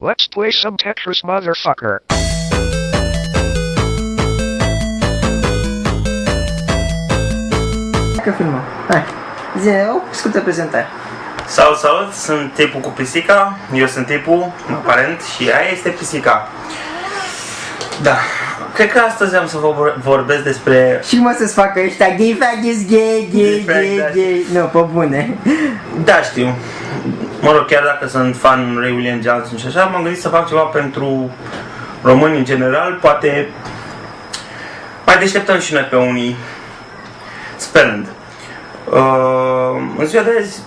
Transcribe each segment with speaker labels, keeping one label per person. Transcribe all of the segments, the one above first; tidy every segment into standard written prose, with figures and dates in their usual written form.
Speaker 1: Let's play some Tetris, motherfucker.
Speaker 2: Că filmăm. Hai. Zi, o scurtă prezentare.
Speaker 3: Salut, salut, sunt tipul cu pisica, eu sunt tipul, aparent, și aia este pisica. Da, cred că astăzi am să vă vorbesc despre...
Speaker 2: Și mă să-ți facă ăștia gay faggots, gay. Nu, pe bune.
Speaker 3: Da, știu. Mă rog, chiar dacă sunt fan lui William Johnson și așa, m-am gândit să fac ceva pentru români în general, poate mai deșteptăm și noi pe unii, sperând. În ziua de azi,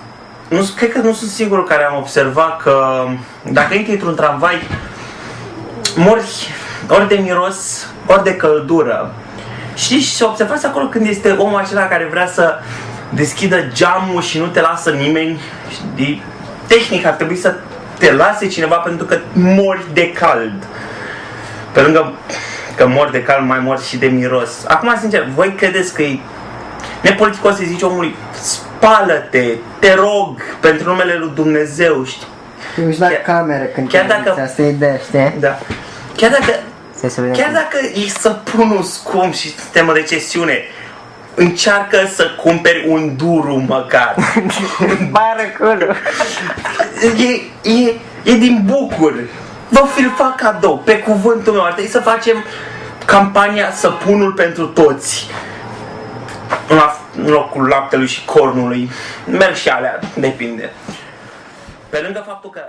Speaker 3: cred că nu sunt sigur care am observat că dacă intri într-un tramvai, mori ori de miros, ori de căldură. Și observați acolo când este omul acela care vrea să deschidă geamul și nu te lasă nimeni. Tehnic ar trebui să te lase cineva pentru că mori de cald. Pe lângă că mori de cald, mai mori și de miros. Acum, sincer, voi credeți că e nepoliticos să zici omului: spală-te, te rog, pentru numele lui Dumnezeu, știi?
Speaker 2: Te uiți la cameră când
Speaker 3: chiar
Speaker 2: te
Speaker 3: dacă,
Speaker 2: asta e ideea, știi?
Speaker 3: Da. Chiar dacă e săpunul scump și suntem în recesiune, încearcă să cumperi un duru măcar.
Speaker 2: Bară culul.
Speaker 3: E din Bucur. Vă fi-l fac cadou, pe cuvântul meu. Ar trebui să facem campania Săpunul pentru toți. În locul laptelui și cornului. Merg și alea, depinde. Pe lângă faptul că